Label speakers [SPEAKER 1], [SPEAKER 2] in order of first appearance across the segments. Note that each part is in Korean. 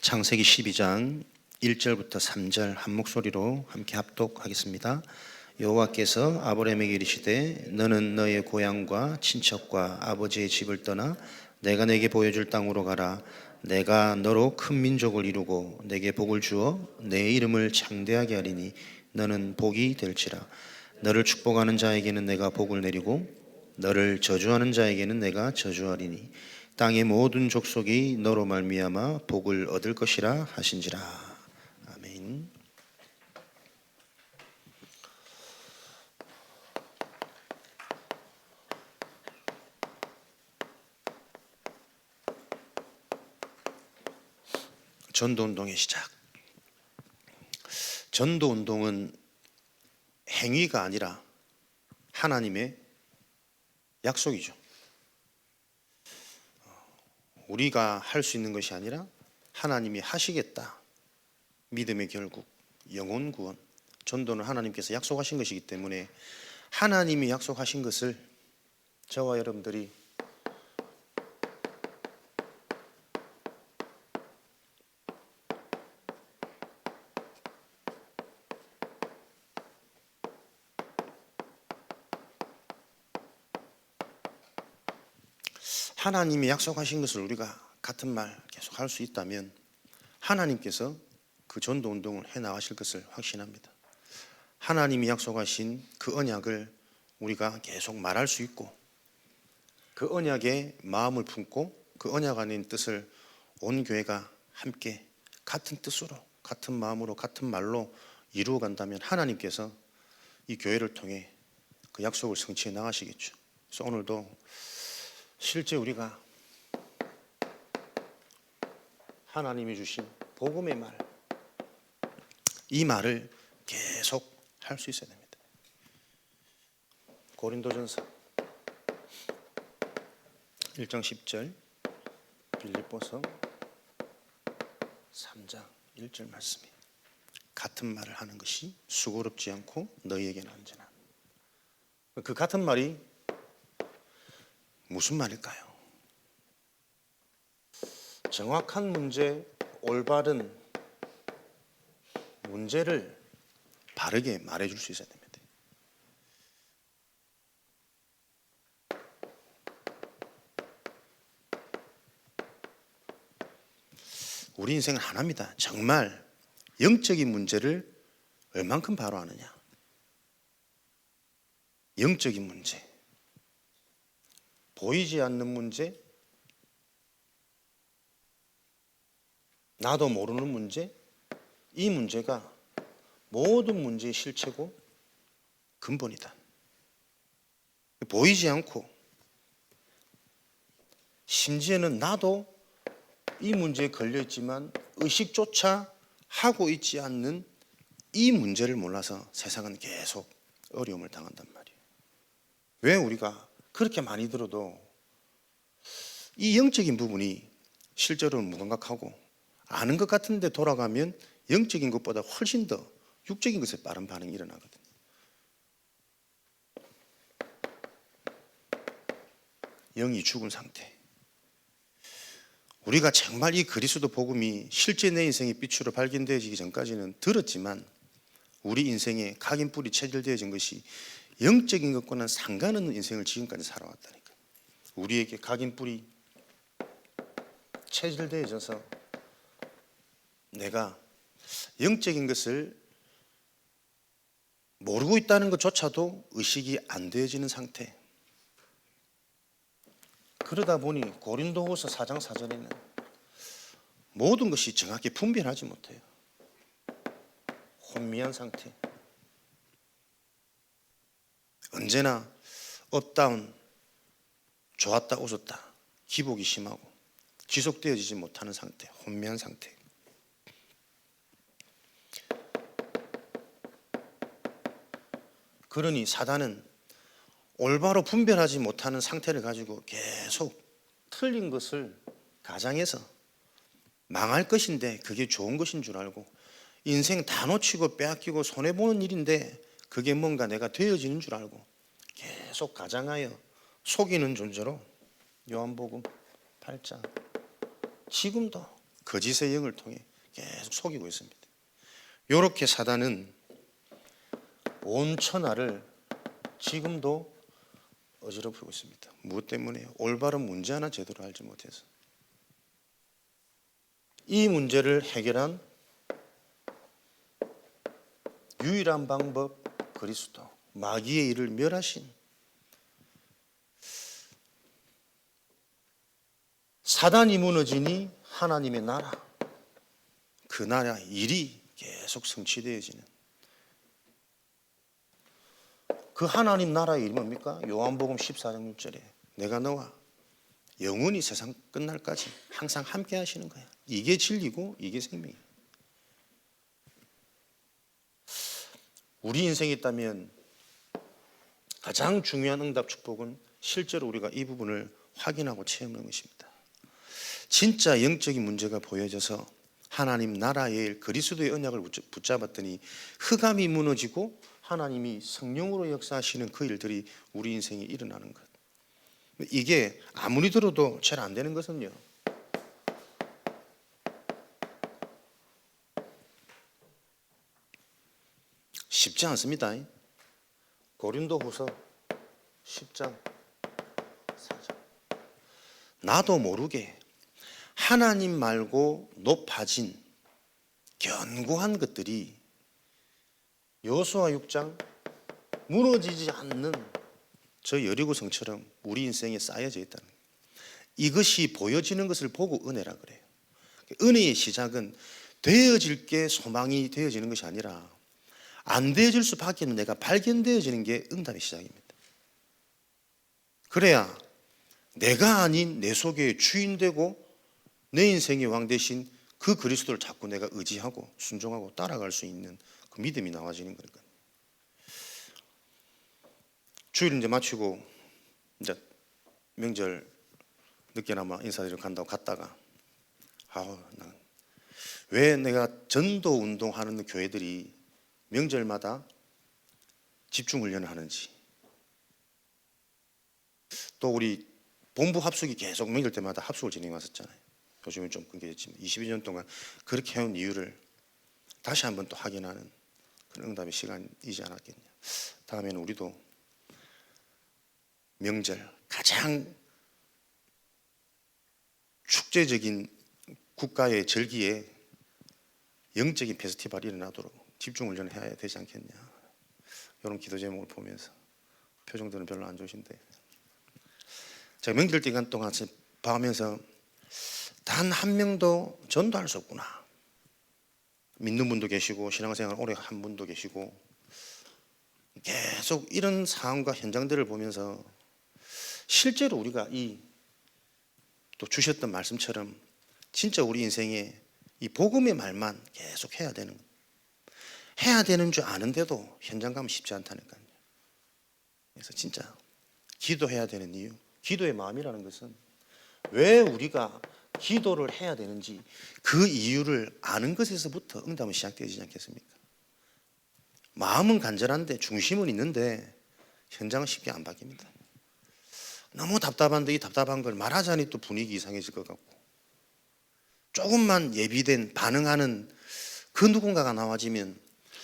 [SPEAKER 1] 창세기 12장 1절부터 3절 한 목소리로 함께 합독하겠습니다. 여호와께서 아브라함에게 이르시되 너는 너의 고향과 친척과 아버지의 집을 떠나 내가 내게 보여줄 땅으로 가라. 내가 너로 큰 민족을 이루고 내게 복을 주어 내 이름을 창대하게 하리니 너는 복이 될지라. 너를 축복하는 자에게는 내가 복을 내리고 너를 저주하는 자에게는 내가 저주하리니 땅의 모든 족속이 너로 말미암아 복을 얻을 것이라 하신지라. 아멘. 전도운동의 시작. 전도운동은 행위가 아니라 하나님의 약속이죠. 우리가 할 수 있는 것이 아니라 하나님이 하시겠다. 믿음의 결국, 영혼 구원. 전도는 하나님께서 약속하신 것이기 때문에 하나님이 약속하신 것을 저와 여러분들이 하나님이 약속하신 것을 우리가 같은 말 계속 할 수 있다면 하나님께서 그 전도 운동을 해 나가실 것을 확신합니다. 하나님이 약속하신 그 언약을 우리가 계속 말할 수 있고 그 언약에 마음을 품고 그 언약 안에 있는 뜻을 온 교회가 함께 같은 뜻으로 같은 마음으로 같은 말로 이루어 간다면 하나님께서 이 교회를 통해 그 약속을 성취해 나가시겠죠. 그래서 오늘도 실제 우리가 하나님이 주신 복음의 말, 이 말을 계속 할 수 있어야 됩니다. 고린도전서 1장 10절, 빌립보서 3장 1절 말씀이 같은 말을 하는 것이 수고롭지 않고 너희에게는 안전한. 그 같은 말이 무슨 말일까요? 정확한 문제, 올바른 문제를 바르게 말해줄 수 있어야 됩니다. 우리 인생은 하나입니다. 정말 영적인 문제를 얼만큼 바로 아느냐. 영적인 문제, 보이지 않는 문제, 나도 모르는 문제, 이 문제가 모든 문제의 실체고 근본이다. 보이지 않고 심지어는 나도 이 문제에 걸려있지만 의식조차 하고 있지 않는 이 문제를 몰라서 세상은 계속 어려움을 당한단 말이에요. 왜 우리가 그렇게 많이 들어도 이 영적인 부분이 실제로는 무감각하고 아는 것 같은데 돌아가면 영적인 것보다 훨씬 더 육적인 것에 빠른 반응이 일어나거든요. 영이 죽은 상태. 우리가 정말 이 그리스도 복음이 실제 내 인생의 빛으로 발견되어지기 전까지는 들었지만 우리 인생에 각인뿔이 체질되어진 것이 영적인 것과는 상관없는 인생을 지금까지 살아왔다니까. 우리에게 각인뿔이 체질되어져서 내가 영적인 것을 모르고 있다는 것조차도 의식이 안 되어지는 상태. 그러다 보니 고린도후서 4장 4절에는 모든 것이 정확히 분별하지 못해요. 혼미한 상태. 언제나 업다운, 좋았다 웃었다, 기복이 심하고 지속되어지지 못하는 상태, 혼미한 상태. 그러니 사단은 올바로 분별하지 못하는 상태를 가지고 계속 틀린 것을 가장해서 망할 것인데 그게 좋은 것인 줄 알고 인생 다 놓치고 빼앗기고 손해보는 일인데 그게 뭔가 내가 되어지는 줄 알고 계속 가장하여 속이는 존재로 요한복음 8장 지금도 거짓의 영을 통해 계속 속이고 있습니다. 이렇게 사단은 온 천하를 지금도 어지럽히고 있습니다. 무엇 때문에요? 올바른 문제 하나 제대로 알지 못해서. 이 문제를 해결한 유일한 방법, 그리스도, 마귀의 일을 멸하신 사단이 무너지니 하나님의 나라, 그 나라 일이 계속 성취되어지는 그 하나님 나라의 일이 뭡니까? 요한복음 14장 6절에 내가 너와 영원히 세상 끝날까지 항상 함께 하시는 거야. 이게 진리고 이게 생명이야. 우리 인생에 있다면 가장 중요한 응답 축복은 실제로 우리가 이 부분을 확인하고 체험하는 것입니다. 진짜 영적인 문제가 보여져서 하나님 나라의 일, 그리스도의 언약을 붙잡았더니 흑암이 무너지고 하나님이 성령으로 역사하시는 그 일들이 우리 인생에 일어나는 것. 이게 아무리 들어도 잘 안 되는 것은요, 쉽지 않습니다. 고린도후서 10장 4절. 나도 모르게 하나님 말고 높아진 견고한 것들이 여호수아 6장 무너지지 않는 저 여리고성처럼 우리 인생에 쌓여져 있다는 거예요. 이것이 보여지는 것을 보고 은혜라 그래요. 은혜의 시작은 되어질 게 소망이 되어지는 것이 아니라 안 되어질 수밖에 없는 내가 발견되어지는 게 응답의 시작입니다. 그래야 내가 아닌 내 속에 주인 되고 내 인생의 왕 대신 그 그리스도를 자꾸 내가 의지하고 순종하고 따라갈 수 있는 그 믿음이 나와지는 거니까. 주일 이제 마치고 이제 명절 늦게나마 인사드리러 간다고 갔다가 왜 내가 전도 운동하는 교회들이 명절마다 집중훈련을 하는지, 또 우리 본부 합숙이 계속 명절 때마다 합숙을 진행해 왔었잖아요. 요즘은 좀 끊겨졌지만 22년 동안 그렇게 해온 이유를 다시 한번 또 확인하는 그런 응답의 시간이지 않았겠냐. 다음에는 우리도 명절 가장 축제적인 국가의 절기에 영적인 페스티벌이 일어나도록 집중훈련을 해야 되지 않겠냐. 이런 기도 제목을 보면서 표정들은 별로 안 좋으신데, 제가 명절 기간 동안 봐가면서 단 한 명도 전도할 수 없구나. 믿는 분도 계시고 신앙생활 오래 한 분도 계시고 계속 이런 상황과 현장들을 보면서 실제로 우리가 이 또 주셨던 말씀처럼 진짜 우리 인생에 이 복음의 말만 계속 해야 되는, 해야 되는 줄 아는데도 현장 가면 쉽지 않다니까요. 그래서 진짜 기도해야 되는 이유, 기도의 마음이라는 것은 왜 우리가 기도를 해야 되는지 그 이유를 아는 것에서부터 응답은 시작되지 않겠습니까? 마음은 간절한데 중심은 있는데 현장은 쉽게 안 바뀝니다. 너무 답답한데 이 답답한 걸 말하자니 또 분위기 이상해질 것 같고, 조금만 예비된 반응하는 그 누군가가 나와지면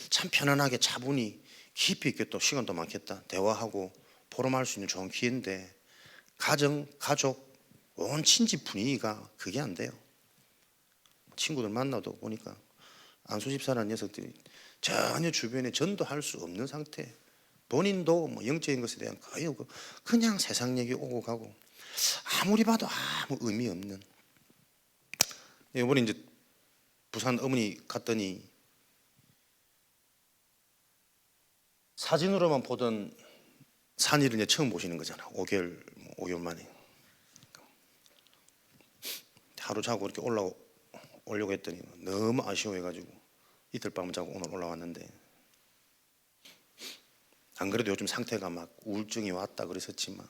[SPEAKER 1] 참 편안하게 차분히 깊이 있게 또 시간도 많겠다 대화하고 포럼할 수 있는 좋은 기회인데, 가정, 가족, 온 친집 분위기가 그게 안 돼요. 친구들 만나도 보니까 안수집사라는 녀석들이 전혀 주변에 전도할 수 없는 상태, 본인도 뭐 영적인 것에 대한 거의 없고 그냥 세상 얘기 오고 가고 아무리 봐도 아무 의미 없는. 이번에 이제 부산 어머니 갔더니 사진으로만 보던 산이를 이제 처음 보시는 거잖아. 5개월 만에. 하루 자고 이렇게 오려고 했더니 너무 아쉬워해가지고 이틀 밤을 자고 오늘 올라왔는데, 안 그래도 요즘 상태가 막 우울증이 왔다 그랬었지만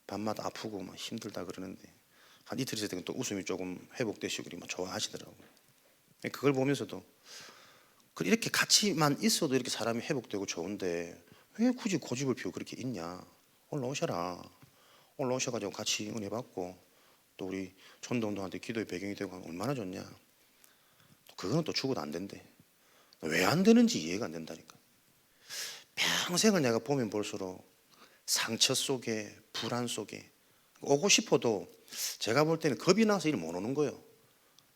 [SPEAKER 1] 밤마다 아프고 막 힘들다 그러는데 한 이틀 있을 때는 또 웃음이 조금 회복되시고 그러면 좋아하시더라고요. 그걸 보면서도 이렇게 같이만 있어도 이렇게 사람이 회복되고 좋은데 왜 굳이 고집을 피우고 그렇게 있냐. 올라오셔라. 올라오셔가지고 같이 은혜 받고 또 우리 촌동동한테 기도의 배경이 되고 하면 얼마나 좋냐. 그거는 또 죽어도 안 된대. 왜 안 되는지 이해가 안 된다니까. 평생을 내가 보면 볼수록 상처 속에 불안 속에 오고 싶어도 제가 볼 때는 겁이 나서 일 못 오는 거예요.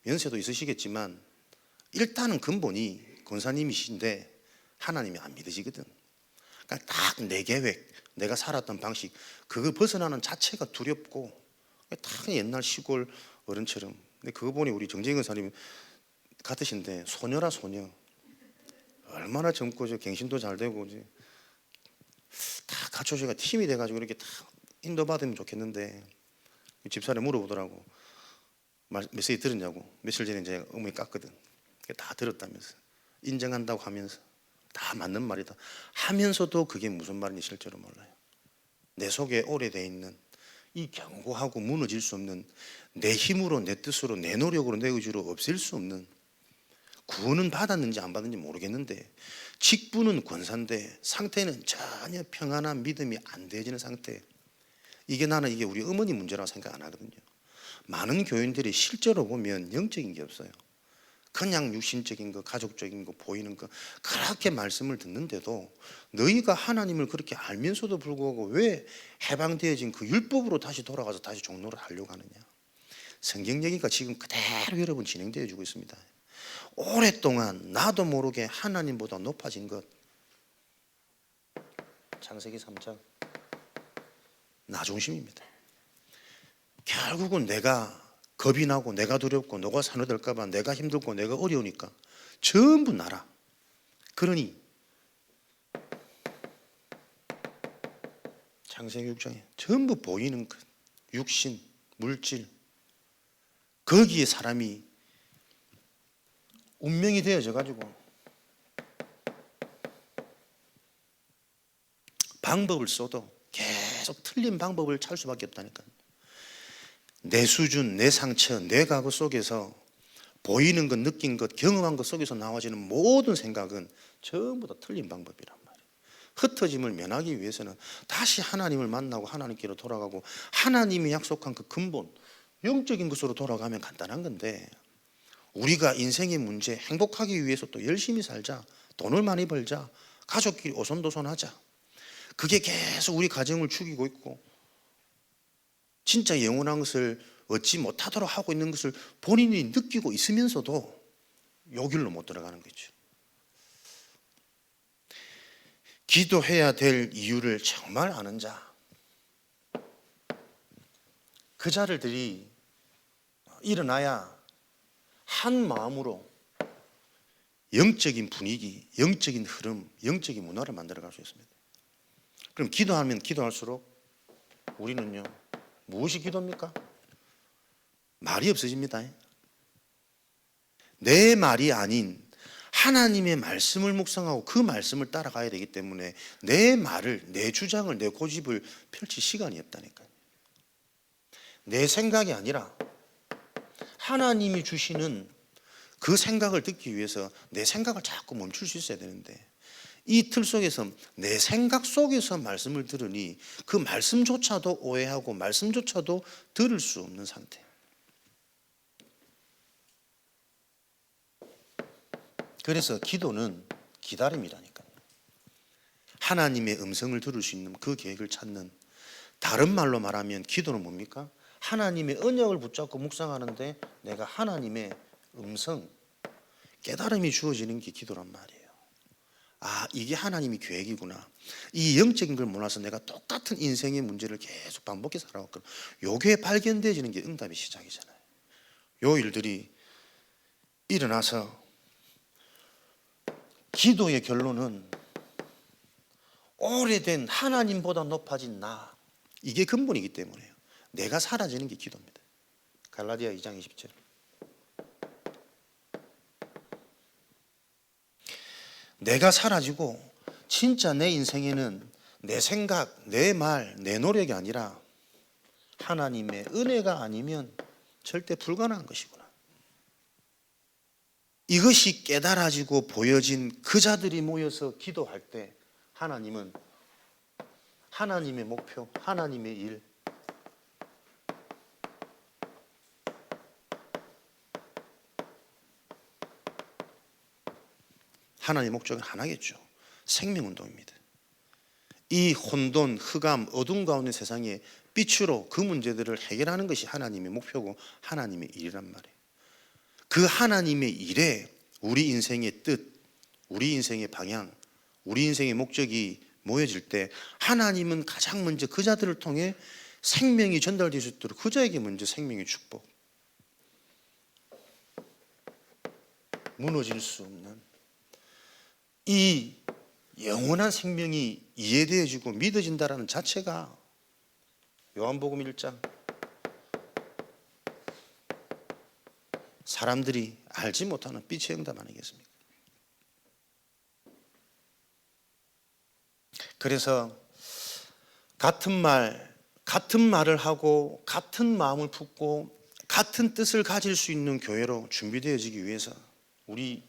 [SPEAKER 1] 연세도 있으시겠지만 일단은 근본이 권사님이신데 하나님이 안 믿으시거든. 그러니까 딱 내 계획, 내가 살았던 방식 그거 벗어나는 자체가 두렵고 딱 옛날 시골 어른처럼. 근데 그거 보니 우리 정재인 권사님 같으신데 소녀라 소녀. 얼마나 젊고 갱신도 잘 되고 다 갖춰져가 팀이 돼가지고 이렇게 다 인도받으면 좋겠는데 집사람이 물어보더라고. 메시지 들었냐고. 며칠 전에 이제 어머니 깠거든. 다 들었다면서 인정한다고 하면서 다 맞는 말이다 하면서도 그게 무슨 말인지 실제로 몰라요. 내 속에 오래돼 있는 이 견고하고 무너질 수 없는 내 힘으로 내 뜻으로 내 노력으로 내 의지로 없앨 수 없는 구원은 받았는지 안 받았는지 모르겠는데 직분은 권사인데 상태는 전혀 평안한 믿음이 안 되어지는 상태. 나는 이게 우리 어머니 문제라고 생각 안 하거든요. 많은 교인들이 실제로 보면 영적인 게 없어요. 그냥 육신적인 거, 가족적인 거, 보이는 거 그렇게 말씀을 듣는데도 너희가 하나님을 그렇게 알면서도 불구하고 왜 해방되어진 그 율법으로 다시 돌아가서 다시 종로를 하려고 하느냐. 성경 얘기가 지금 그대로 여러분 진행되어 주고 있습니다. 오랫동안 나도 모르게 하나님보다 높아진 것. 창세기 3장 나 중심입니다. 결국은 내가 겁이 나고 내가 두렵고 너가 산후될까 봐 내가 힘들고 내가 어려우니까 전부 나라. 그러니 창세기 6장에 전부 보이는 것, 육신, 물질 거기에 사람이 운명이 되어져 가지고 방법을 써도 계속 틀린 방법을 찾을 수밖에 없다니까. 내 수준, 내 상처, 내 과거 속에서 보이는 것, 느낀 것, 경험한 것 속에서 나와지는 모든 생각은 전부 다 틀린 방법이란 말이에요. 흩어짐을 면하기 위해서는 다시 하나님을 만나고 하나님께로 돌아가고 하나님이 약속한 그 근본, 영적인 것으로 돌아가면 간단한 건데 우리가 인생의 문제, 행복하기 위해서 또 열심히 살자, 돈을 많이 벌자, 가족끼리 오손도손하자. 그게 계속 우리 가정을 죽이고 있고 진짜 영원한 것을 얻지 못하도록 하고 있는 것을 본인이 느끼고 있으면서도 요 길로 못 들어가는 거죠. 기도해야 될 이유를 정말 아는 자, 그 자들이 일어나야 한 마음으로 영적인 분위기, 영적인 흐름, 영적인 문화를 만들어갈 수 있습니다. 그럼 기도하면 기도할수록 우리는요 무엇이 기도입니까? 말이 없어집니다. 내 말이 아닌 하나님의 말씀을 묵상하고 그 말씀을 따라가야 되기 때문에 내 말을, 내 주장을, 내 고집을 펼칠 시간이 없다니까요. 내 생각이 아니라 하나님이 주시는 그 생각을 듣기 위해서 내 생각을 자꾸 멈출 수 있어야 되는데 이 틀 속에서 내 생각 속에서 말씀을 들으니 그 말씀조차도 오해하고 말씀조차도 들을 수 없는 상태. 그래서 기도는 기다림이라니까요. 하나님의 음성을 들을 수 있는 그 계획을 찾는, 다른 말로 말하면 기도는 뭡니까? 하나님의 언약을 붙잡고 묵상하는데 내가 하나님의 음성, 깨달음이 주어지는 게 기도란 말이에요. 아, 이게 하나님의 계획이구나. 이 영적인 걸 몰라서 내가 똑같은 인생의 문제를 계속 반복해서 살아왔거든. 요게 발견되어지는 게 응답의 시작이잖아요. 요 일들이 일어나서 기도의 결론은 오래된 하나님보다 높아진 나, 이게 근본이기 때문에요. 내가 사라지는 게 기도입니다. 갈라디아 2장 20절. 내가 사라지고 진짜 내 인생에는 내 생각, 내 말, 내 노력이 아니라 하나님의 은혜가 아니면 절대 불가능한 것이구나. 이것이 깨달아지고 보여진 그 자들이 모여서 기도할 때 하나님은 하나님의 목표, 하나님의 일, 하나님의 목적은 하나겠죠. 생명운동입니다. 이 혼돈, 흑암, 어둠 가운데 세상에 빛으로 그 문제들을 해결하는 것이 하나님의 목표고 하나님의 일이란 말이에요. 그 하나님의 일에 우리 인생의 뜻, 우리 인생의 방향, 우리 인생의 목적이 모여질 때 하나님은 가장 먼저 그 자들을 통해 생명이 전달될 수 있도록 그 자에게 먼저 생명의 축복, 무너질 수 없는 이 영원한 생명이 이해되어지고 믿어진다는 자체가 요한복음 1장 사람들이 알지 못하는 빛의 응답 아니겠습니까? 그래서 같은 말을 하고 같은 마음을 품고 같은 뜻을 가질 수 있는 교회로 준비되어지기 위해서 우리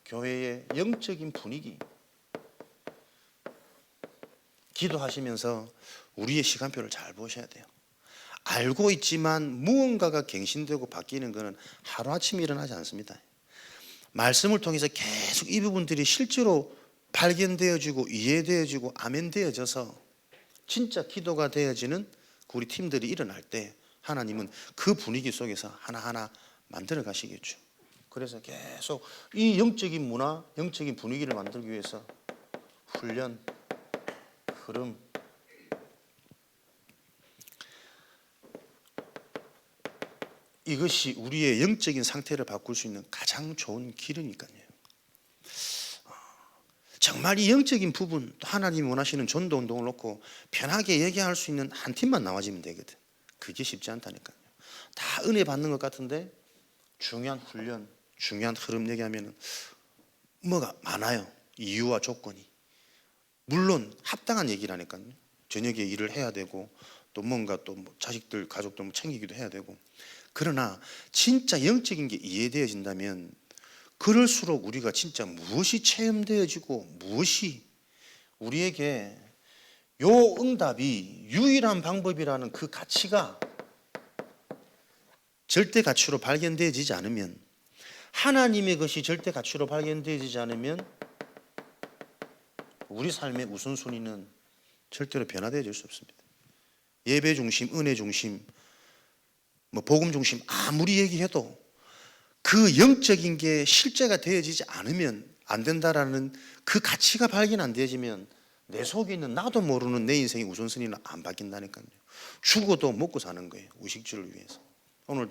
[SPEAKER 1] 교회의 영적인 분위기, 기도하시면서 우리의 시간표를 잘 보셔야 돼요. 알고 있지만 무언가가 갱신되고 바뀌는 것은 하루아침에 일어나지 않습니다. 말씀을 통해서 계속 이 부분들이 실제로 발견되어지고 이해되어지고 아멘되어져서 진짜 기도가 되어지는 우리 팀들이 일어날 때 하나님은 그 분위기 속에서 하나하나 만들어 가시겠죠. 그래서 계속 이 영적인 문화, 영적인 분위기를 만들기 위해서 훈련, 흐름, 이것이 우리의 영적인 상태를 바꿀 수 있는 가장 좋은 길이니까요. 정말 이 영적인 부분, 하나님이 원하시는 전도 운동을 놓고 편하게 얘기할 수 있는 한 팀만 나와지면 되거든. 그게 쉽지 않다니까요. 다 은혜 받는 것 같은데 중요한 훈련, 중요한 흐름 얘기하면 뭐가 많아요. 이유와 조건이. 물론 합당한 얘기라니까요. 저녁에 일을 해야 되고 또 뭔가 또 자식들, 가족들 챙기기도 해야 되고. 그러나 진짜 영적인 게 이해되어진다면 그럴수록 우리가 진짜 무엇이 체험되어지고 무엇이 우리에게 요 응답이 유일한 방법이라는 그 가치가 절대 가치로 발견되어지지 않으면, 하나님의 것이 절대 가치로 발견되어지지 않으면 우리 삶의 우선순위는 절대로 변화되어질 수 없습니다. 예배 중심, 은혜 중심, 복음 중심 아무리 얘기해도 그 영적인 게 실제가 되어지지 않으면 안 된다라는 그 가치가 발견 안 되어지면 내 속에 있는 나도 모르는 내 인생의 우선순위는 안 바뀐다니까요. 죽어도 먹고 사는 거예요. 의식주를 위해서. 오늘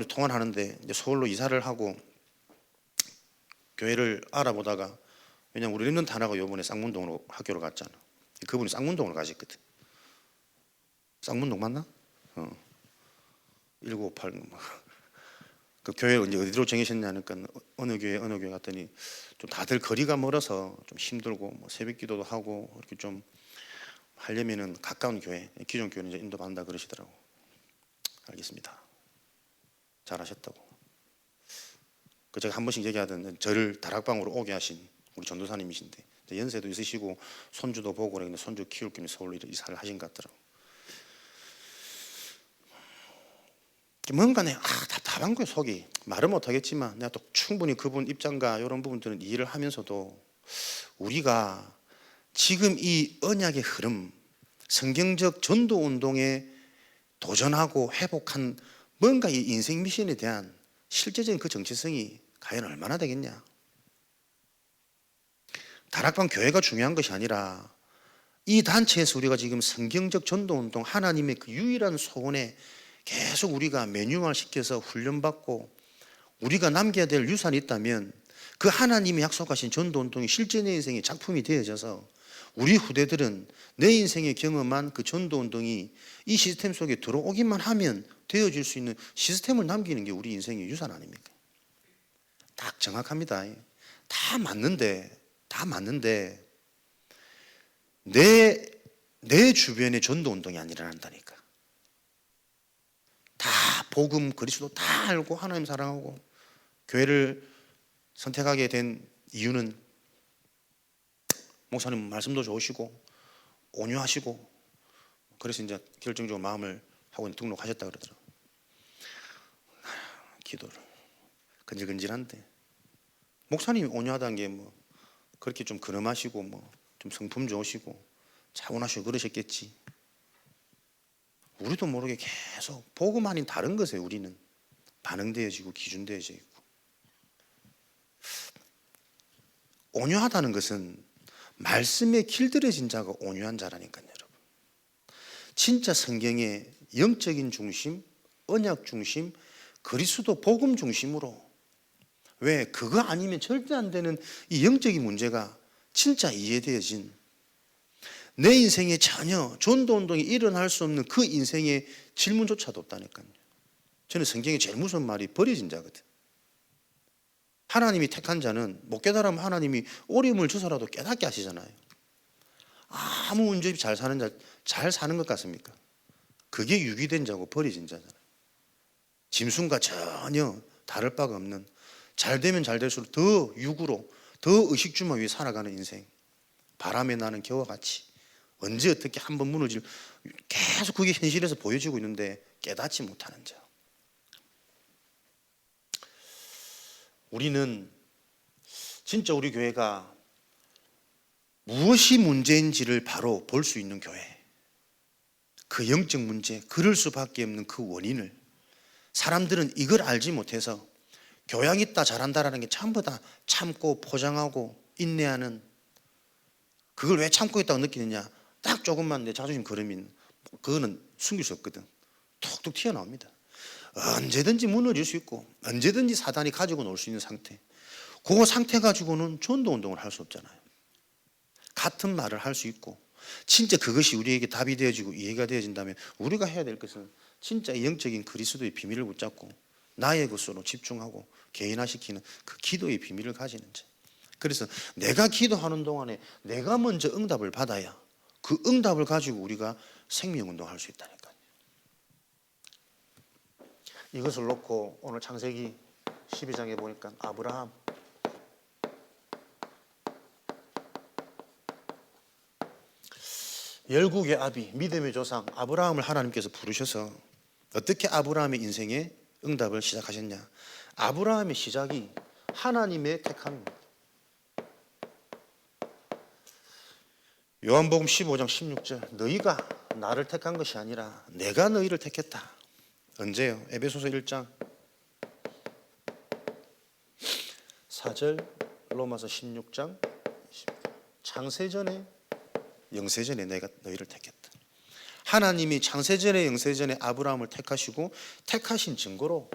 [SPEAKER 1] 통화를 하는데 이제 서울로 이사를 하고 교회를 알아보다가, 왜냐면 우리 랩런트 하나가 요번에 쌍문동으로 학교를 갔잖아. 그분이 쌍문동으로 가셨거든. 쌍문동 맞나? 1958. 그 교회를 이제 어디로 정하셨냐니까 어느 교회 갔더니 좀 다들 거리가 멀어서 좀 힘들고 새벽 기도도 하고 이렇게 좀 하려면은 가까운 교회, 기존 교회는 이제 인도받는다 그러시더라고. 알겠습니다. 잘하셨다고. 그 제가 한 번씩 얘기하던 저를 다락방으로 오게 하신 우리 전도사님이신데 연세도 있으시고 손주도 보고 그러는데 손주 키울 겸 서울로 이사를 하신 것 같더라고. 뭔가 내가 답답한 거예요. 속이 말은 못하겠지만 내가 또 충분히 그분 입장과 이런 부분들은 이해를 하면서도 우리가 지금 이 언약의 흐름, 성경적 전도 운동에 도전하고 회복한 뭔가 이 인생 미션에 대한 실제적인 그 정체성이 과연 얼마나 되겠냐. 다락방 교회가 중요한 것이 아니라 이 단체에서 우리가 지금 성경적 전도 운동, 하나님의 그 유일한 소원에 계속 우리가 매뉴얼 시켜서 훈련받고 우리가 남겨야 될 유산이 있다면 그 하나님이 약속하신 전도운동이 실제 내 인생의 작품이 되어져서 우리 후대들은 내 인생에 경험한 그 전도운동이 이 시스템 속에 들어오기만 하면 되어질 수 있는 시스템을 남기는 게 우리 인생의 유산 아닙니까? 딱 정확합니다. 다 맞는데 내 주변의 전도운동이 아니란다니까. 다 복음, 그리스도 다 알고 하나님 사랑하고 교회를 선택하게 된 이유는 목사님 말씀도 좋으시고 온유하시고 그래서 이제 결정적으로 마음을 하고 등록하셨다 그러더라고요. 기도를 근질근질한데 목사님이 온유하다는 게 뭐 그렇게 좀 근엄하시고 뭐 좀 성품 좋으시고 차분하시고 그러셨겠지. 우리도 모르게 계속 복음 아닌 다른 것에 우리는 반응되어지고 기준되어져 있고. 온유하다는 것은 말씀에 길들여진 자가 온유한 자라니까요, 여러분. 진짜 성경의 영적인 중심, 언약 중심, 그리스도 복음 중심으로, 왜 그거 아니면 절대 안 되는 이 영적인 문제가 진짜 이해되어진, 내 인생에 전혀 전도운동이 일어날 수 없는 그 인생의 질문조차도 없다니까요. 저는 성경에 제일 무서운 말이 버려진 자거든. 하나님이 택한 자는 못 깨달으면 하나님이 어려움을 주서라도 깨닫게 하시잖아요. 아무 문제 없이 잘 사는 자, 잘 사는 것 같습니까? 그게 유기된 자고 버려진 자잖아요. 짐승과 전혀 다를 바가 없는, 잘 되면 잘 될수록 더 육으로, 더 의식주만 위해 살아가는 인생. 바람에 나는 겨와 같이 언제 어떻게 한번 무너질, 계속 그게 현실에서 보여지고 있는데 깨닫지 못하는 자. 우리는 진짜 우리 교회가 무엇이 문제인지를 바로 볼 수 있는 교회, 그 영적 문제, 그럴 수밖에 없는 그 원인을, 사람들은 이걸 알지 못해서 교양 있다 잘한다라는 게 전부 다 참고 포장하고 인내하는, 그걸 왜 참고 있다고 느끼느냐, 딱 조금만 내 자존심 걸으면 그거는 숨길 수 없거든. 툭툭 튀어나옵니다. 언제든지 무너질 수 있고 언제든지 사단이 가지고 놀 수 있는 상태, 그 상태 가지고는 전도운동을 할 수 없잖아요. 같은 말을 할 수 있고, 진짜 그것이 우리에게 답이 되어지고 이해가 되어진다면 우리가 해야 될 것은 진짜 영적인 그리스도의 비밀을 붙잡고 나의 것으로 집중하고 개인화시키는 그 기도의 비밀을 가지는 자. 그래서 내가 기도하는 동안에 내가 먼저 응답을 받아야 그 응답을 가지고 우리가 생명운동을 할 수 있다니까요. 이것을 놓고 오늘 창세기 12장에 보니까 아브라함, 열국의 아비, 믿음의 조상 아브라함을 하나님께서 부르셔서 어떻게 아브라함의 인생에 응답을 시작하셨냐. 아브라함의 시작이 하나님의 택함입니다. 요한복음 15장 16절, 너희가 나를 택한 것이 아니라 내가 너희를 택했다. 언제요? 에베소서 1장 4절, 로마서 16장 창세전에 영세전에 내가 너희를 택했다. 하나님이 창세전에 영세전에 아브라함을 택하시고 택하신 증거로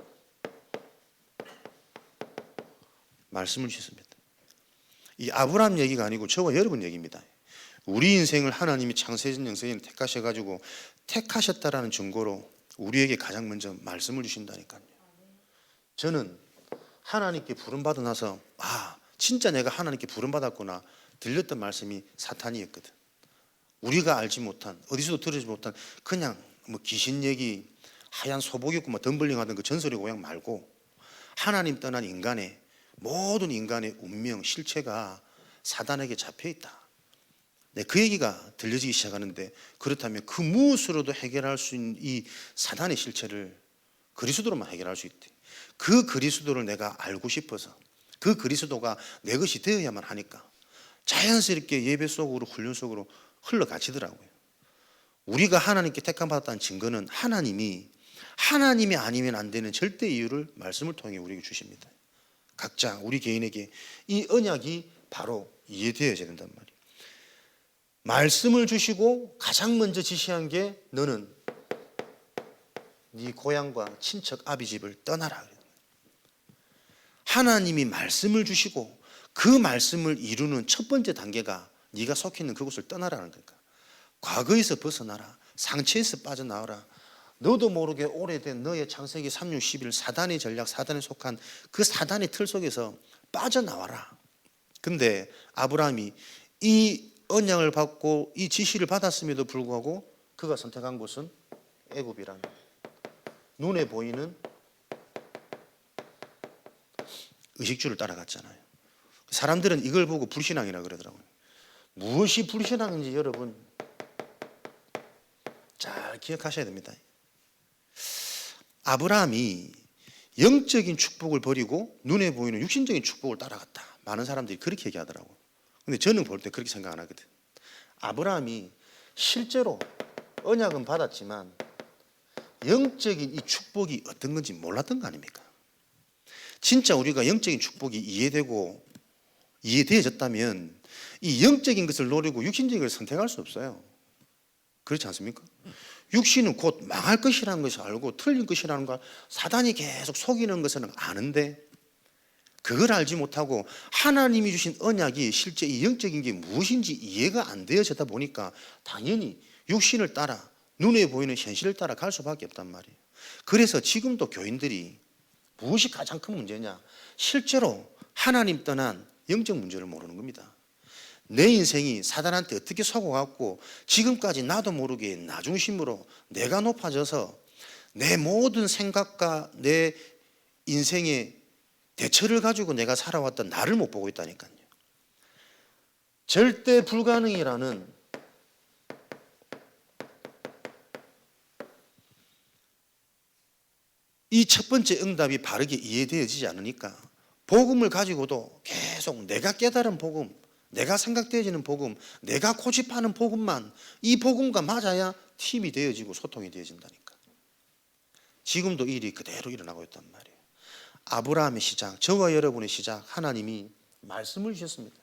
[SPEAKER 1] 말씀을 주셨습니다. 이 아브라함 얘기가 아니고 저와 여러분 얘기입니다. 우리 인생을 하나님이 창세전 영세전에 택하셔가지고 택하셨다라는 증거로 우리에게 가장 먼저 말씀을 주신다니까요. 저는 하나님께 부름받아 나서 진짜 내가 하나님께 부름받았구나 들렸던 말씀이 사탄이었거든. 우리가 알지 못한, 어디서도 들으지 못한 그냥 뭐 귀신 얘기, 하얀 소복 입고 뭐 덤블링 하던 그 전설의 고향 말고 하나님 떠난 인간의 모든 인간의 운명, 실체가 사단에게 잡혀있다. 그 얘기가 들려지기 시작하는데, 그렇다면 그 무엇으로도 해결할 수 있는 이 사단의 실체를 그리스도로만 해결할 수 있대. 그 그리스도를 내가 알고 싶어서 그 그리스도가 내 것이 되어야만 하니까 자연스럽게 예배 속으로 훈련 속으로 흘러가시더라고요. 우리가 하나님께 택함 받았다는 증거는 하나님이 아니면 안 되는 절대 이유를 말씀을 통해 우리에게 주십니다. 각자 우리 개인에게 이 언약이 바로 이해되어야 된단 말이에요. 말씀을 주시고 가장 먼저 지시한 게 너는 네 고향과 친척 아비 집을 떠나라. 하나님이 말씀을 주시고 그 말씀을 이루는 첫 번째 단계가 네가 속해 있는 그곳을 떠나라는 거니까. 과거에서 벗어나라. 상처에서 빠져나와라. 너도 모르게 오래된 너의 창세기 3년 10일 사단의 전략, 사단에 속한 그 사단의 틀 속에서 빠져나와라. 근데 아브라함이 이 언약을 받고 이 지시를 받았음에도 불구하고 그가 선택한 곳은 애굽이라는, 눈에 보이는 의식주를 따라갔잖아요. 사람들은 이걸 보고 불신앙이라 그러더라고요. 무엇이 불신앙인지 여러분 잘 기억하셔야 됩니다. 아브라함이 영적인 축복을 버리고 눈에 보이는 육신적인 축복을 따라갔다. 많은 사람들이 그렇게 얘기하더라고. 근데 저는 볼 때 그렇게 생각 안 하거든. 아브라함이 실제로 언약은 받았지만 영적인 이 축복이 어떤 건지 몰랐던 거 아닙니까? 진짜 우리가 영적인 축복이 이해되어졌다면 이 영적인 것을 노리고 육신적인 것을 선택할 수 없어요. 그렇지 않습니까? 육신은 곧 망할 것이라는 것을 알고 틀린 것이라는 걸 사단이 계속 속이는 것은 아는데 그걸 알지 못하고 하나님이 주신 언약이 실제 이 영적인 게 무엇인지 이해가 안 되어지다 보니까 당연히 육신을 따라 눈에 보이는 현실을 따라 갈 수밖에 없단 말이에요. 그래서 지금도 교인들이 무엇이 가장 큰 문제냐? 실제로 하나님 떠난 영적 문제를 모르는 겁니다. 내 인생이 사단한테 어떻게 속아갖고 지금까지 나도 모르게 나중심으로 내가 높아져서 내 모든 생각과 내 인생의 대처를 가지고 내가 살아왔던 나를 못 보고 있다니까요. 절대 불가능이라는 이 첫 번째 응답이 바르게 이해되어지지 않으니까 복음을 가지고도 계속 내가 깨달은 복음, 내가 생각되어지는 복음, 내가 고집하는 복음만 이 복음과 맞아야 팀이 되어지고 소통이 되어진다니까. 지금도 일이 그대로 일어나고 있단 말이에요. 아브라함의 시작, 저와 여러분의 시작, 하나님이 말씀을 주셨습니다.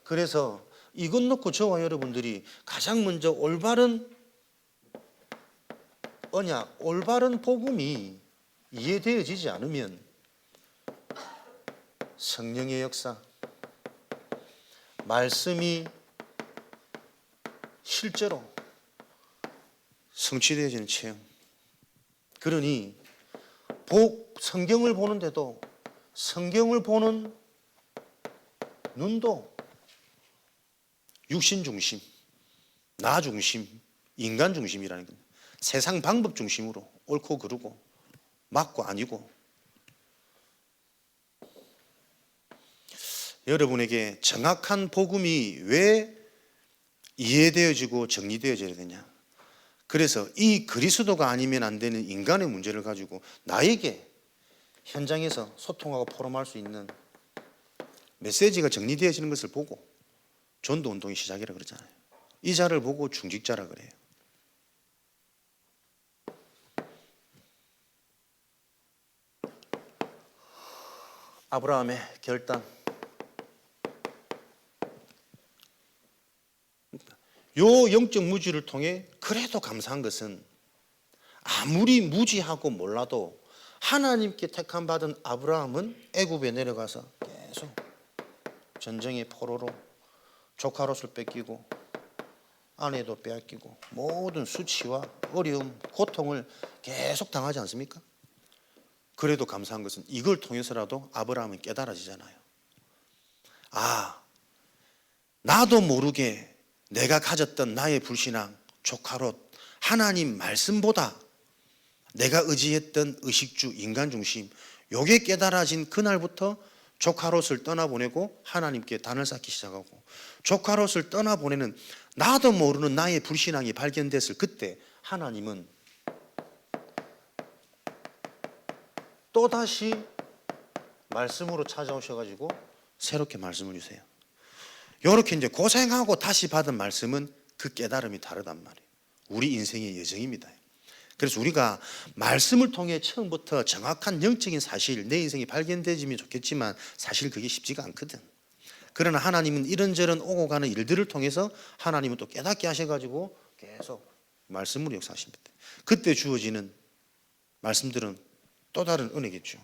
[SPEAKER 1] 그래서 이것 놓고 저와 여러분들이 가장 먼저 올바른 언약, 올바른 복음이 이해되어지지 않으면 성령의 역사, 말씀이 실제로 성취되어지는 체험. 그러니 성경을 보는데도 성경을 보는 눈도 육신 중심, 나 중심, 인간 중심이라는 겁니다. 세상 방법 중심으로 옳고 그르고 맞고 아니고. 여러분에게 정확한 복음이 왜 이해되어지고 정리되어져야 되냐? 그래서 이 그리스도가 아니면 안 되는 인간의 문제를 가지고 나에게 현장에서 소통하고 포럼할 수 있는 메시지가 정리되어지는 것을 보고 전도 운동의 시작이라 그러잖아요. 이 자를 보고 중직자라 그래요. 아브라함의 결단. 요 영적 무지를 통해 그래도 감사한 것은 아무리 무지하고 몰라도 하나님께 택함 받은 아브라함은 애굽에 내려가서 계속 전쟁의 포로로 조카 롯을 뺏기고 아내도 빼앗기고 모든 수치와 어려움, 고통을 계속 당하지 않습니까? 그래도 감사한 것은 이걸 통해서라도 아브라함은 깨달아지잖아요. 아, 나도 모르게 내가 가졌던 나의 불신앙, 조카 롯, 하나님 말씀보다 내가 의지했던 의식주, 인간 중심, 요게 깨달아진 그날부터 조카 롯을 떠나보내고 하나님께 단을 쌓기 시작하고, 조카 롯을 떠나보내는 나도 모르는 나의 불신앙이 발견됐을 그때 하나님은 또다시 말씀으로 찾아오셔가지고 새롭게 말씀을 주세요. 이렇게 이제 고생하고 다시 받은 말씀은 그 깨달음이 다르단 말이에요. 우리 인생의 여정입니다. 그래서 우리가 말씀을 통해 처음부터 정확한 영적인 사실, 내 인생이 발견되지면 좋겠지만 사실 그게 쉽지가 않거든. 그러나 하나님은 이런저런 오고 가는 일들을 통해서 하나님은 또 깨닫게 하셔가지고 계속 말씀으로 역사하십니다. 그때 주어지는 말씀들은 또 다른 은혜겠죠.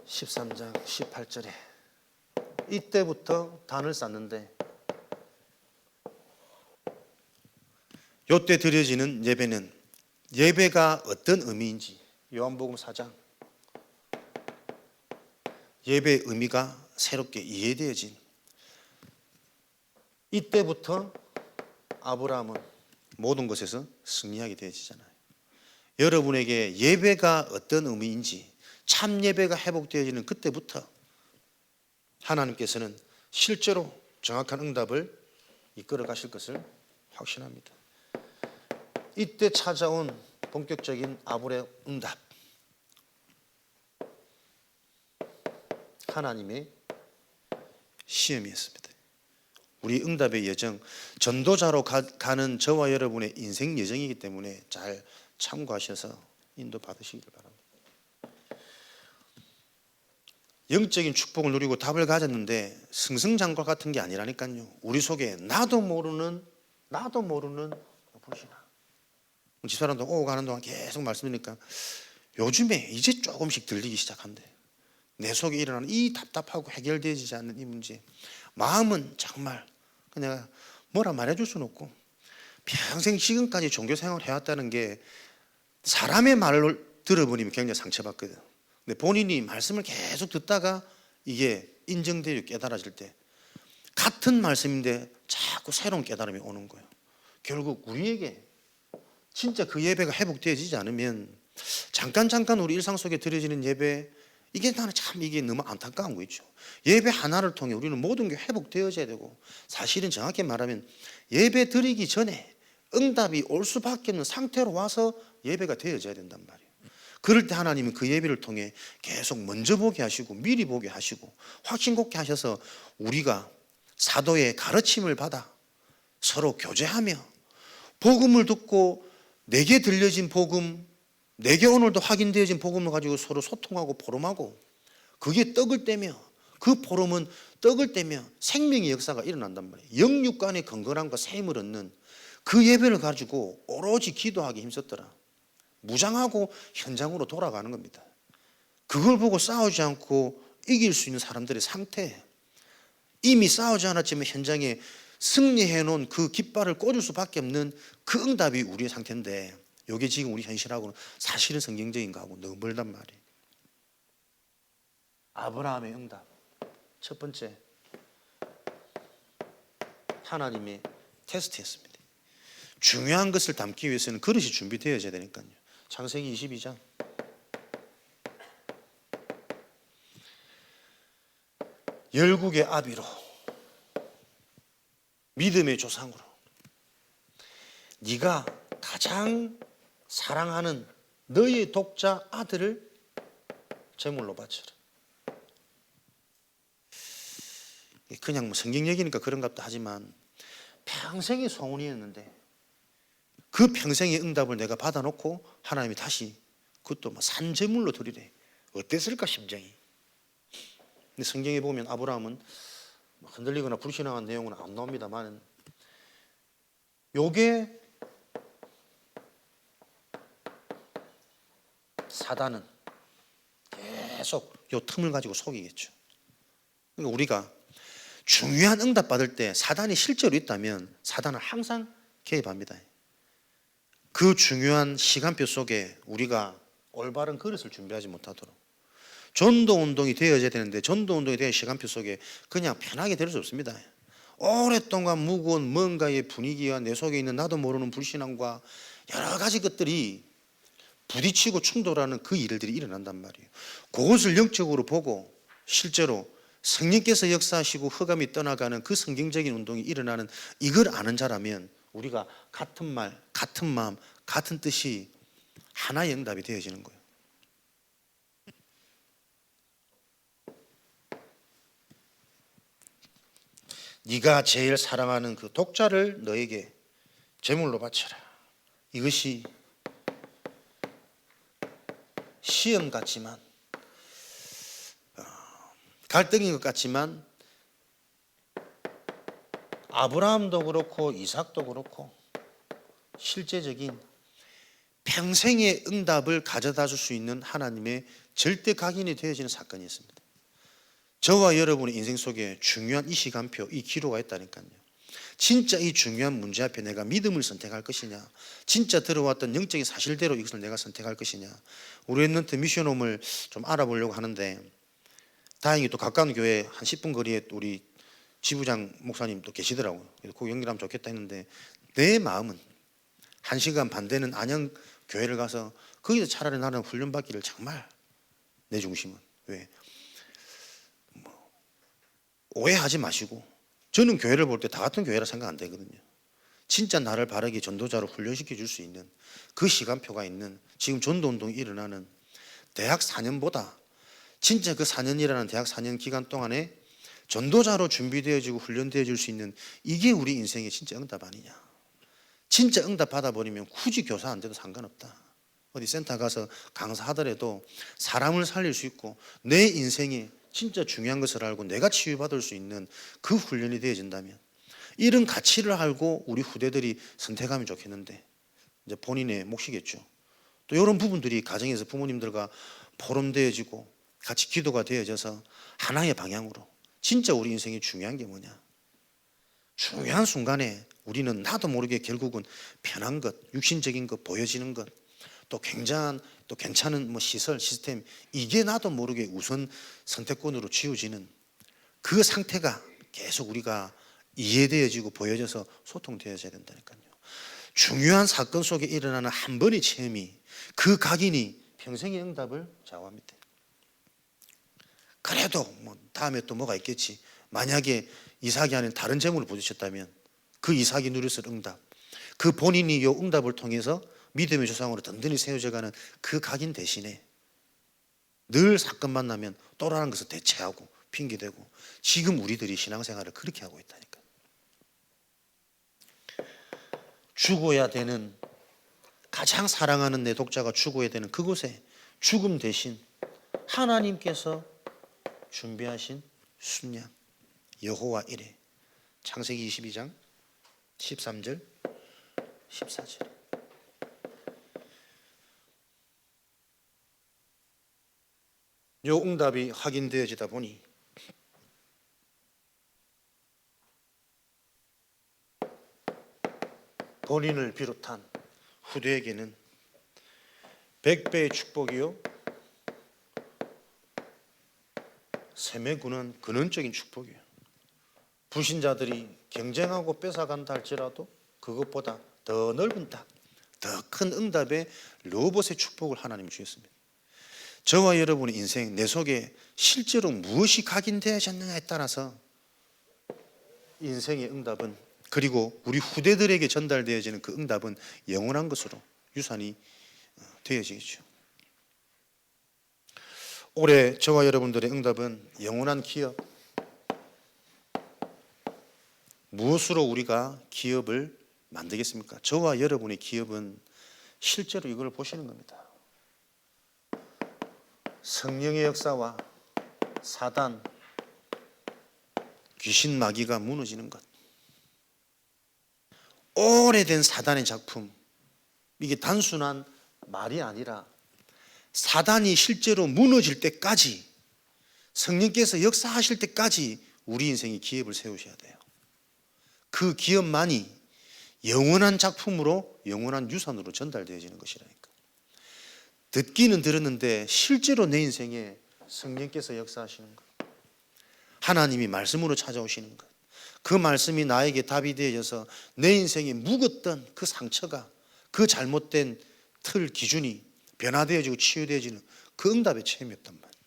[SPEAKER 1] 13장 18절에 이때부터 단을 쌓는데 이때 드려지는 예배는 예배가 어떤 의미인지 요한복음 4장 예배의 의미가 새롭게 이해되어진 이때부터 아브라함은 모든 것에서 승리하게 되어지잖아요. 여러분에게 예배가 어떤 의미인지 참 예배가 회복되어지는 그때부터 하나님께서는 실제로 정확한 응답을 이끌어 가실 것을 확신합니다. 이때 찾아온 본격적인 아브라함의 응답. 하나님의 시험이었습니다. 우리 응답의 여정, 전도자로 가는 저와 여러분의 인생 여정이기 때문에 잘 참고하셔서 인도받으시기를 바랍니다. 영적인 축복을 누리고 답을 가졌는데 승승장구 같은 게 아니라니까요. 우리 속에 나도 모르는 불신앙. 집사람도 오고 가는 동안 계속 말씀드리니까 요즘에 이제 조금씩 들리기 시작한대. 내 속에 일어나는 이 답답하고 해결되지 않는 이 문제, 마음은 정말 내가 뭐라 말해줄 수는 없고 평생 지금까지 종교 생활을 해왔다는 게 사람의 말을 들어보니까 굉장히 상처받거든. 근데 본인이 말씀을 계속 듣다가 이게 인정되고 깨달아질 때 같은 말씀인데 자꾸 새로운 깨달음이 오는 거예요. 결국 우리에게 진짜 그 예배가 회복되어지지 않으면 잠깐 우리 일상 속에 드려지는 예배, 이게 나는 참 이게 너무 안타까운 거 있죠. 예배 하나를 통해 우리는 모든 게 회복되어져야 되고, 사실은 정확히 말하면 예배 드리기 전에 응답이 올 수밖에 없는 상태로 와서 예배가 되어져야 된단 말이에요. 그럴 때 하나님은 그 예배를 통해 계속 먼저 보게 하시고 미리 보게 하시고 확신 갖게 하셔서 우리가 사도의 가르침을 받아 서로 교제하며 복음을 듣고 내게 들려진 복음, 내게 오늘도 확인되어진 복음을 가지고 서로 소통하고 포럼하고, 그게 떡을 떼며, 그 포럼은 떡을 떼며 생명의 역사가 일어난단 말이에요. 영육간의 건강함과 샘을 얻는 그 예배를 가지고 오로지 기도하기 힘썼더라. 무장하고 현장으로 돌아가는 겁니다. 그걸 보고 싸우지 않고 이길 수 있는 사람들의 상태, 이미 싸우지 않았지만 현장에 승리해 놓은 그 깃발을 꽂을 수밖에 없는 그 응답이 우리의 상태인데, 이게 지금 우리 현실하고는 사실은 성경적인 거하고 너무 멀단 말이에요. 아브라함의 응답, 첫 번째 하나님의 테스트였습니다. 중요한 것을 담기 위해서는 그릇이 준비되어져야 되니까요. 창세기 22장 열국의 아비로, 믿음의 조상으로 네가 가장 사랑하는 너의 독자 아들을 제물로 바쳐라. 그냥 뭐 성경 얘기니까 그런가 보다 하지만 평생의 소원이었는데 그 평생의 응답을 내가 받아놓고 하나님이 다시 그것도 뭐 산제물로 드리래. 어땠을까 심정이. 근데 성경에 보면 아브라함은 흔들리거나 불신앙한 내용은 안 나옵니다만, 요게 사단은 계속 요 틈을 가지고 속이겠죠. 그러니까 우리가 중요한 응답 받을 때 사단이 실제로 있다면 사단은 항상 개입합니다. 그 중요한 시간표 속에 우리가 올바른 그릇을 준비하지 못하도록, 전도 운동이 되어져야 되는데 전도 운동이 되는 시간표 속에 그냥 편하게 될 수 없습니다. 오랫동안 무거운 뭔가의 분위기와 내 속에 있는 나도 모르는 불신앙과 여러 가지 것들이 부딪히고 충돌하는 그 일들이 일어난단 말이에요. 그것을 영적으로 보고 실제로 성령께서 역사하시고 흑암이 떠나가는 그 성경적인 운동이 일어나는 이걸 아는 자라면 우리가 같은 말, 같은 마음, 같은 뜻이 하나의 응답이 되어지는 거예요. 네가 제일 사랑하는 그 독자를 너에게 제물로 바쳐라. 이것이 시험 같지만 갈등인 것 같지만 아브라함도 그렇고 이삭도 그렇고 실제적인 평생의 응답을 가져다 줄 수 있는 하나님의 절대 각인이 되어지는 사건이었습니다. 저와 여러분의 인생 속에 중요한 이 시간표, 이 기로가 있다니까요. 진짜 이 중요한 문제 앞에 내가 믿음을 선택할 것이냐, 진짜 들어왔던 영적인 사실대로 이것을 내가 선택할 것이냐, 우리 랩런트 미션홈을 좀 알아보려고 하는데 다행히 또 가까운 교회 한 10분 거리에 우리 지부장 목사님 또 계시더라고요. 그래서 거기 연결하면 좋겠다 했는데 내 마음은 1시간 반 되는 안양 교회를 가서 거기서 차라리 나는 훈련받기를 정말 내 중심은. 왜? 오해하지 마시고 저는 교회를 볼 때 다 같은 교회라 생각 안 되거든요. 진짜 나를 바르게 전도자로 훈련시켜 줄 수 있는 그 시간표가 있는 지금 전도운동이 일어나는 대학 4년보다 진짜 그 4년이라는 대학 4년 기간 동안에 전도자로 준비되어지고 훈련되어질 수 있는 이게 우리 인생의 진짜 응답 아니냐. 진짜 응답 받아버리면 굳이 교사 안 돼도 상관없다. 어디 센터 가서 강사하더라도 사람을 살릴 수 있고 내 인생에 진짜 중요한 것을 알고 내가 치유받을 수 있는 그 훈련이 되어진다면 이런 가치를 알고 우리 후대들이 선택하면 좋겠는데 이제 본인의 몫이겠죠. 또 이런 부분들이 가정에서 부모님들과 포럼되어지고 같이 기도가 되어져서 하나의 방향으로 진짜 우리 인생이 중요한 게 뭐냐. 중요한 순간에 우리는 나도 모르게 결국은 편한 것, 육신적인 것, 보여지는 것, 또 굉장한 또 괜찮은 뭐 시설, 시스템 이게 나도 모르게 우선 선택권으로 지워지는 그 상태가 계속 우리가 이해되어지고 보여져서 소통되어져야 된다니까요. 중요한 사건 속에 일어나는 한 번의 체험이 그 각인이 평생의 응답을 좌우합니다. 그래도 뭐 다음에 또 뭐가 있겠지. 만약에 이삭이 아닌 다른 재물을 부딪혔다면 그 이삭이 누렸을 응답, 그 본인이 이 응답을 통해서 믿음의 조상으로 든든히 세워져가는 그 각인 대신에 늘 사건 만나면 또라는 것을 대체하고 핑계대고 지금 우리들이 신앙생활을 그렇게 하고 있다니까. 죽어야 되는 가장 사랑하는 내 독자가 죽어야 되는 그곳에 죽음 대신 하나님께서 준비하신 순양 여호와 이레. 창세기 22장 13절 14절. 요 응답이 확인되어지다 보니 본인을 비롯한 후대에게는 100배의 축복이요 셈의 근원적인 축복이에요. 불신자들이 경쟁하고 뺏어간다 할지라도 그것보다 더 넓은 땅, 더 큰 응답의 로봇의 축복을 하나님이 주셨습니다. 저와 여러분의 인생, 내 속에 실제로 무엇이 각인되어졌느냐에 따라서 인생의 응답은, 그리고 우리 후대들에게 전달되어지는 그 응답은 영원한 것으로 유산이 되어지겠죠. 올해 저와 여러분들의 응답은 영원한 기업. 무엇으로 우리가 기업을 만들겠습니까? 저와 여러분의 기업은 실제로 이걸 보시는 겁니다. 성령의 역사와 사단, 귀신 마귀가 무너지는 것. 오래된 사단의 작품. 이게 단순한 말이 아니라 사단이 실제로 무너질 때까지, 성령께서 역사하실 때까지 우리 인생의 기업을 세우셔야 돼요. 그 기업만이 영원한 작품으로, 영원한 유산으로 전달되어지는 것이라니까. 듣기는 들었는데 실제로 내 인생에 성령께서 역사하시는 것, 하나님이 말씀으로 찾아오시는 것, 그 말씀이 나에게 답이 되어져서 내 인생에 묵었던 그 상처가, 그 잘못된 틀 기준이 변화되어지고 치유되어지는 그 응답의 체험이었단 말이에요.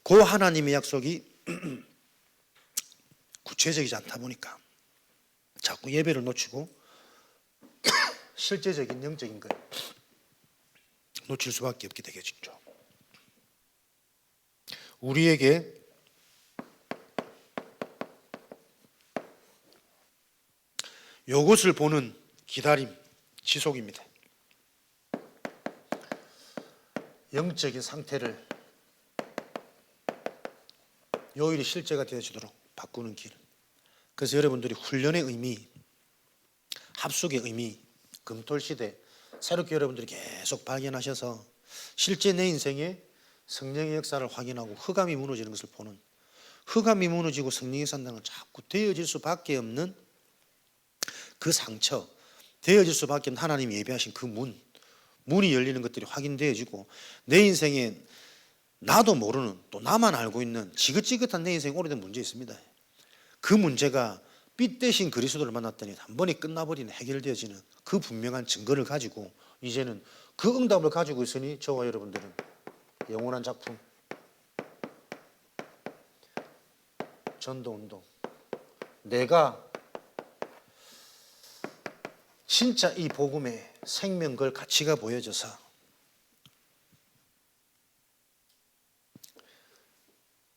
[SPEAKER 1] 그 하나님의 약속이 구체적이지 않다 보니까 자꾸 예배를 놓치고 실제적인 영적인 걸 놓칠 수밖에 없게 되겠죠. 우리에게 이것을 보는 기다림, 지속입니다. 영적인 상태를 요일이 실제가 되어지도록 바꾸는 길. 그래서 여러분들이 훈련의 의미, 합숙의 의미, 금토시대 새롭게 여러분들이 계속 발견하셔서 실제 내 인생에 성령의 역사를 확인하고 흑암이 무너지는 것을 보는, 흑암이 무너지고 성령의 산당은 자꾸 되어질 수밖에 없는 그 상처, 되어질 수밖에 없는 하나님이 예배하신 그 문이 열리는 것들이 확인되어지고 내 인생에 나도 모르는, 또 나만 알고 있는 지긋지긋한 내 인생에 오래된 문제 있습니다. 그 문제가 빛 대신 그리스도를 만났더니 한 번에 끝나버리는, 해결되어지는 그 분명한 증거를 가지고 이제는 그 응답을 가지고 있으니 저와 여러분들은 영원한 작품, 전도운동. 내가 진짜 이 복음의 생명 걸 가치가 보여져서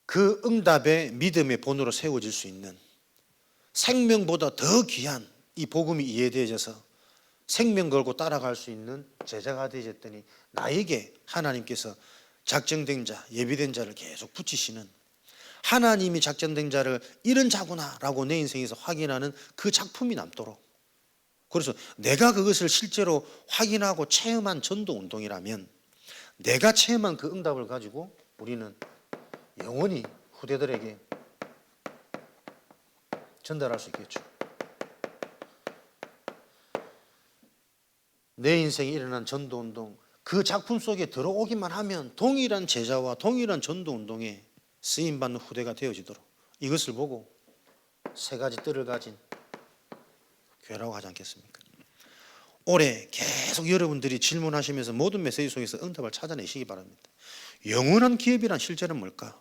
[SPEAKER 1] 그 응답의 믿음의 본으로 세워질 수 있는, 생명보다 더 귀한 이 복음이 이해되어져서 생명 걸고 따라갈 수 있는 제자가 되어졌더니 나에게 하나님께서 작정된 자, 예비된 자를 계속 붙이시는, 하나님이 작정된 자를 이런 자구나 라고 내 인생에서 확인하는 그 작품이 남도록, 그래서 내가 그것을 실제로 확인하고 체험한 전도운동이라면 내가 체험한 그 응답을 가지고 우리는 영원히 후대들에게 전달할 수 있겠죠. 내 인생에 일어난 전도운동, 그 작품 속에 들어오기만 하면 동일한 제자와 동일한 전도운동에 쓰임받는 후대가 되어지도록, 이것을 보고 세 가지 뜰을 가진 교회라고 하지 않겠습니까? 올해 계속 여러분들이 질문하시면서 모든 메시지 속에서 응답을 찾아내시기 바랍니다. 영원한 기업이란 실제는 뭘까?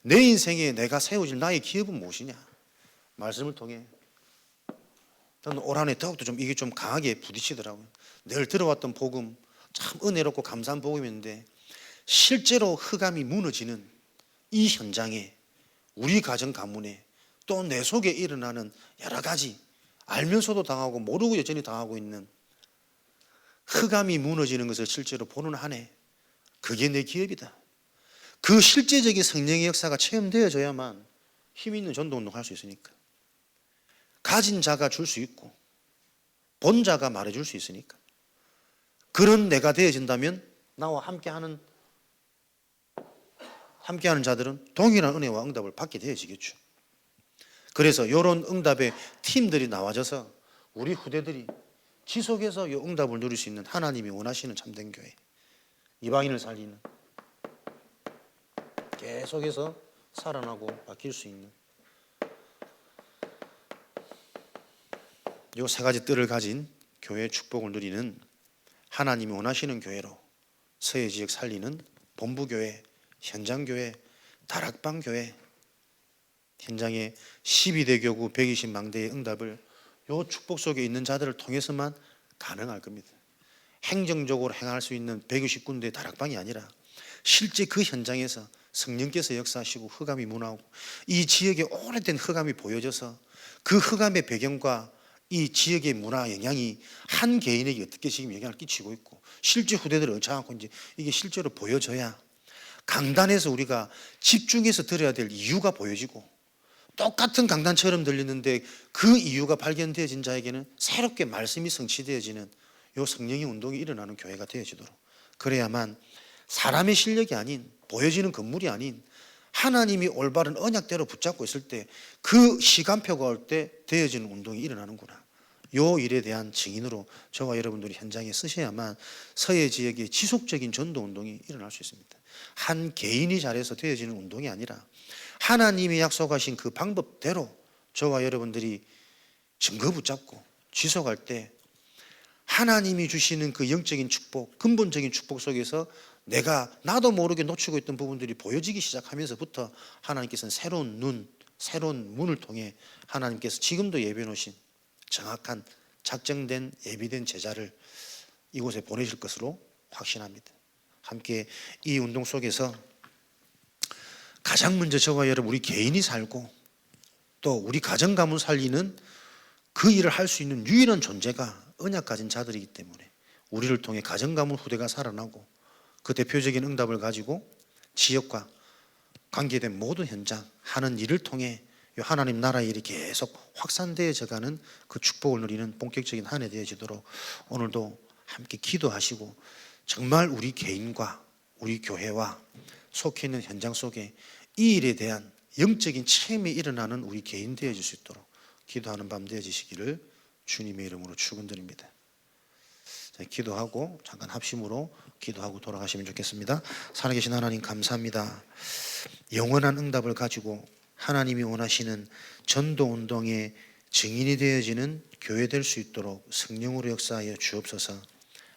[SPEAKER 1] 내 인생에 내가 세워질 나의 기업은 무엇이냐? 말씀을 통해 저는 올 한해 더욱더 이게 좀 강하게 부딪히더라고요. 늘 들어왔던 복음, 참 은혜롭고 감사한 복음인데 실제로 흑암이 무너지는 이 현장에, 우리 가정 가문에, 또 내 속에 일어나는 여러 가지 알면서도 당하고 모르고 여전히 당하고 있는 흑암이 무너지는 것을 실제로 보는 한 해, 그게 내 기업이다. 그 실제적인 성령의 역사가 체험되어져야만 힘 있는 전도운동 할 수 있으니까. 가진 자가 줄 수 있고 본 자가 말해줄 수 있으니까. 그런 내가 되어진다면 나와 함께하는 자들은 동일한 은혜와 응답을 받게 되어지겠죠. 그래서 이런 응답의 팀들이 나와져서 우리 후대들이 지속해서 이 응답을 누릴 수 있는, 하나님이 원하시는 참된 교회, 이방인을 살리는, 계속해서 살아나고 바뀔 수 있는 이 세 가지 뜰을 가진 교회의 축복을 누리는, 하나님이 원하시는 교회로 서해 지역 살리는 본부교회, 현장교회, 다락방교회, 현장의 12대 교구 120망대의 응답을 이 축복 속에 있는 자들을 통해서만 가능할 겁니다. 행정적으로 행할 수 있는 120군데의 다락방이 아니라 실제 그 현장에서 성령께서 역사하시고 흑암이 무너하고 이 지역에 오래된 흑암이 보여져서 그 흑암의 배경과 이 지역의 문화 영향이 한 개인에게 어떻게 지금 영향을 끼치고 있고 실제 후대들을 어쩌고 이제 이게 실제로 보여져야 강단에서 우리가 집중해서 들어야 될 이유가 보여지고, 똑같은 강단처럼 들리는데 그 이유가 발견되어진 자에게는 새롭게 말씀이 성취되어지는 이 성령의 운동이 일어나는 교회가 되어지도록, 그래야만 사람의 실력이 아닌, 보여지는 건물이 아닌 하나님이 올바른 언약대로 붙잡고 있을 때 그 시간표가 올 때 되어지는 운동이 일어나는구나, 요 일에 대한 증인으로 저와 여러분들이 현장에 쓰셔야만 서해 지역의 지속적인 전도 운동이 일어날 수 있습니다. 한 개인이 잘해서 되어지는 운동이 아니라 하나님이 약속하신 그 방법대로 저와 여러분들이 증거 붙잡고 지속할 때 하나님이 주시는 그 영적인 축복, 근본적인 축복 속에서 나도 모르게 놓치고 있던 부분들이 보여지기 시작하면서부터 하나님께서는 새로운 문을 통해 하나님께서 지금도 예비해 놓으신 정확한 작정된 예비된 제자를 이곳에 보내실 것으로 확신합니다. 함께 이 운동 속에서 가장 먼저 저와 여러분, 우리 개인이 살고 또 우리 가정 가문 살리는 그 일을 할 수 있는 유일한 존재가 언약 가진 자들이기 때문에 우리를 통해 가정 가문 후대가 살아나고 그 대표적인 응답을 가지고 지역과 관계된 모든 현장 하는 일을 통해 하나님 나라의 일이 계속 확산되어져가는 그 축복을 누리는 본격적인 한 해 되어지도록 오늘도 함께 기도하시고, 정말 우리 개인과 우리 교회와 속해 있는 현장 속에 이 일에 대한 영적인 체험이 일어나는 우리 개인 되어질 수 있도록 기도하는 밤 되어지시기를 주님의 이름으로 축원드립니다. 기도하고 잠깐 합심으로 기도하고 돌아가시면 좋겠습니다. 살아계신 하나님 감사합니다. 영원한 응답을 가지고 하나님이 원하시는 전도운동의 증인이 되어지는 교회 될 수 있도록 성령으로 역사하여 주옵소서.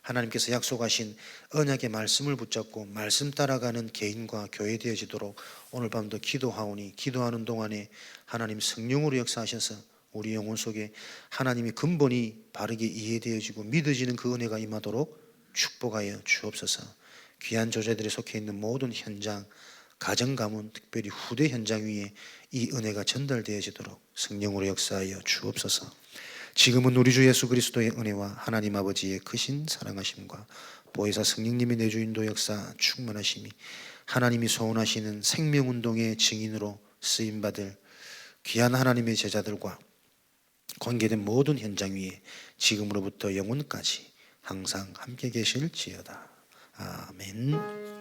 [SPEAKER 1] 하나님께서 약속하신 언약의 말씀을 붙잡고 말씀 따라가는 개인과 교회 되어지도록 오늘 밤도 기도하오니, 기도하는 동안에 하나님 성령으로 역사하셔서 우리 영혼 속에 하나님의 근본이 바르게 이해되어지고 믿어지는 그 은혜가 임하도록 축복하여 주옵소서. 귀한 조제들이 속해 있는 모든 현장, 가정 가문, 특별히 후대 현장 위에 이 은혜가 전달되어지도록 성령으로 역사하여 주옵소서. 지금은 우리 주 예수 그리스도의 은혜와 하나님 아버지의 크신 사랑하심과 보혜사 성령님의 내주 인도 역사 충만하심이 하나님이 소원하시는 생명운동의 증인으로 쓰임받을 귀한 하나님의 제자들과 관계된 모든 현장 위에 지금으로부터 영원까지 항상 함께 계실지어다. 아멘.